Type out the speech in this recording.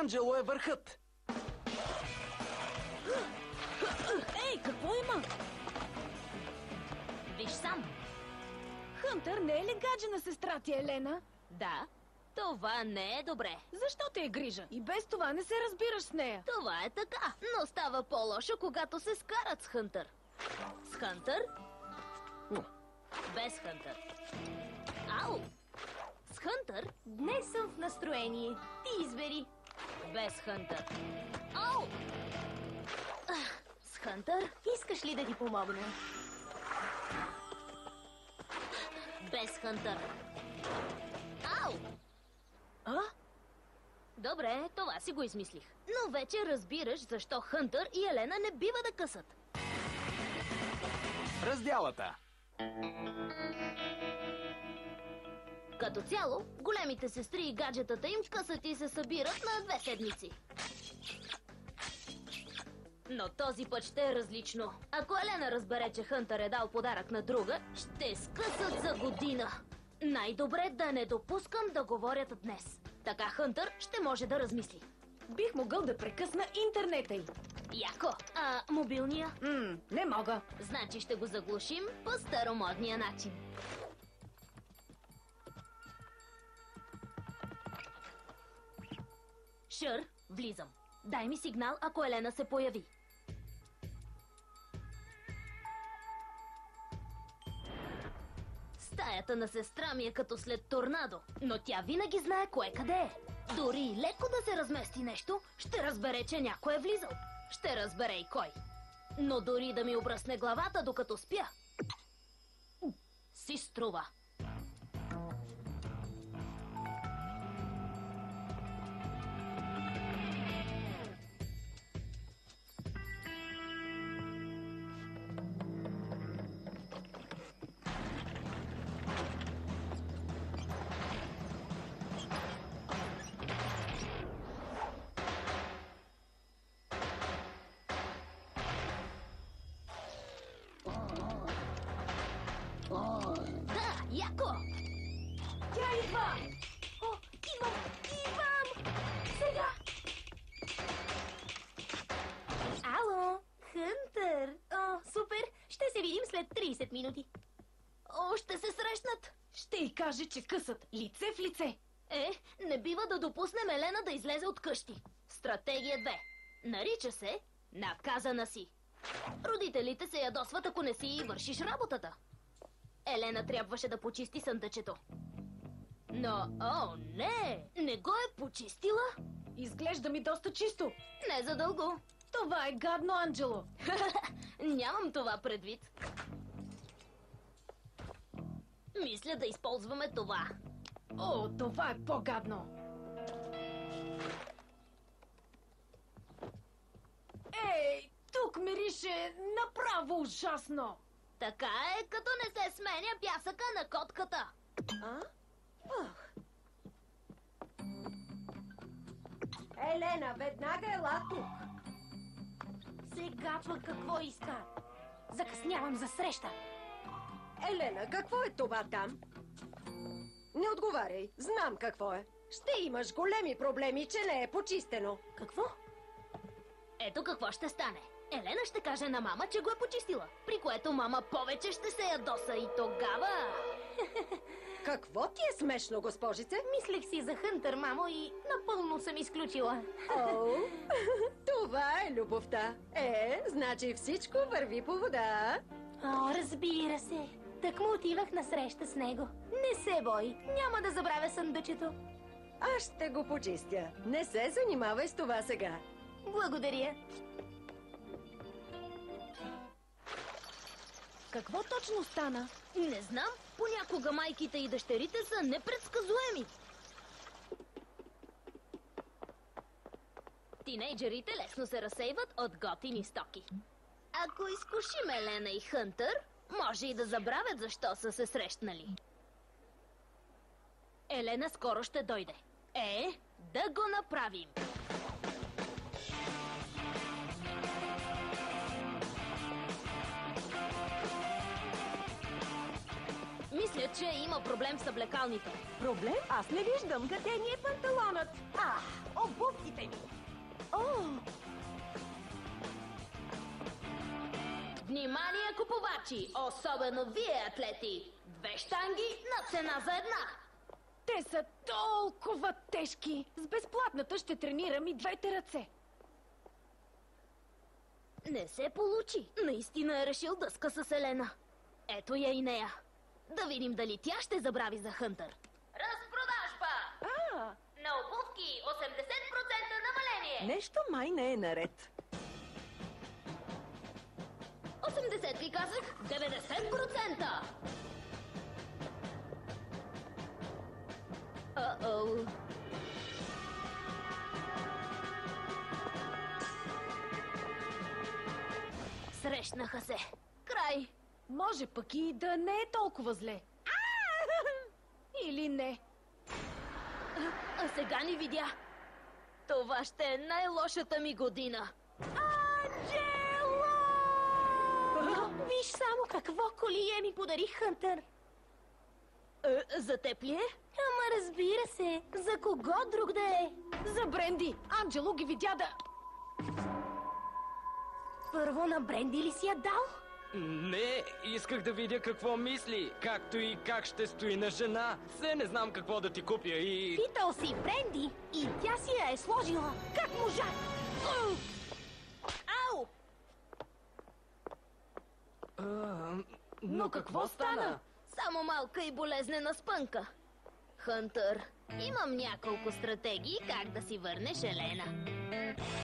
Анджело е върхът! Ей, какво има? Виж сам. Хънтър не е ли гадже на сестра ти, Елена? Да, това не е добре. Защо те е грижа? И без това не се разбираш с нея. Това е така, но става по-лошо, когато се скарат с Хънтър. С Хънтър? Без Хънтър. Ау! С Хънтър? Днес съм в настроение. Ти избери. Без Хънтър. Ау! С Хънтър? Искаш ли да ти помогна? Без Хънтър. Ау! А? Добре, това си го измислих. Но вече разбираш защо Хънтър и Елена не бива да късат. Раздялата! Като цяло, големите сестри и гаджетата им късат и се събират на 2 седмици. Но този път ще е различно. Ако Елена разбере, че Хънтър е дал подарък на друга, ще скъсат за година. Най-добре да не допускам да говорят днес. Така Хънтър ще може да размисли. Бих могъл да прекъсна интернета й. Яко! А мобилния? Не мога. Значи ще го заглушим по старомодния начин. Шър, влизам. Дай ми сигнал, ако Елена се появи. Стаята на сестра ми е като след торнадо, но тя винаги знае кое къде е. Дори и леко да се размести нещо, ще разбере, че някой е влизал. Ще разбере и кой. Но дори да ми обръсне главата, докато спя, си струва. Да, яко! Тя идва! О, идвам! Сега! Ало, Хънтър! О, супер! Ще се видим след 30 минути. О, ще се срещнат! Ще й каже, че късат лице в лице. Не бива да допуснем Елена да излезе от къщи. Стратегия 2. Нарича се наказана си. Родителите се ядосват, ако не си вършиш работата. Елена трябваше да почисти съндъчето. Но, о, не го е почистила. Изглежда ми доста чисто. Не за дълго. Това е гадно, Анджело. Нямам това предвид. Мисля да използваме това. О, това е по-гадно. Ей, тук мирише направо ужасно. Така е, като не се сменя пясъка на котката. А? Ох. Елена, веднага ела тук. Сега пък какво иска? Закъснявам за среща. Елена, какво е това там? Не отговаряй, знам какво е. Ще имаш големи проблеми, че не е почистено. Какво? Ето какво ще стане. Елена ще каже на мама, че го е почистила, при което мама повече ще се ядоса и тогава... Какво ти е смешно, госпожице? Мислех си за Хънтър, мамо, и напълно съм изключила. О, това е любовта. Значи всичко върви по вода. О, разбира се. Так му отивах на среща с него. Не се бой, няма да забравя съндъчето. Аз ще го почистя. Не се занимавай с това сега. Благодаря. Какво точно стана? Не знам, понякога майките и дъщерите са непредсказуеми. Тинейджерите лесно се разсейват от готини стоки. Ако изкушим Елена и Хънтър, може и да забравят защо са се срещнали. Елена скоро ще дойде. Да го направим! Мисля, че има проблем с облекалнята. Проблем? Аз не виждам. Къде ни е панталонът? Обувките ми. О, Внимание, купувачи! Особено вие, атлети! 2 щанги на цена за една! те са толкова тежки. С безплатната ще тренирам и двете ръце. Не се получи. Наистина е решил да скъса с Елена. Ето я и нея. Да видим дали тя ще забрави за Хънтър. Разпродажба! На обувки 80% намаление! Нещо май не е наред. 80 ви казах? 90%! Uh-oh. Срещнаха се. Край. Може пък и да не е толкова зле. Или не. А сега ни видя. Това ще е най-лошата ми година. Виж само какво колие ми подари Хънтър. За теб ли е? Ама разбира се, за кого друг да е? За Бренди. Анджело ги видя да... Първо на Бренди ли си я дал? Не, исках да видя какво мисли, както и как ще стои на жена. Все не знам какво да ти купя и... Питал си Бренди и тя си я е сложила. Как можа? Ау! Но какво стана? Само малка и болезнена спънка. Хънтър, имам няколко стратегии как да си върнеш Елена.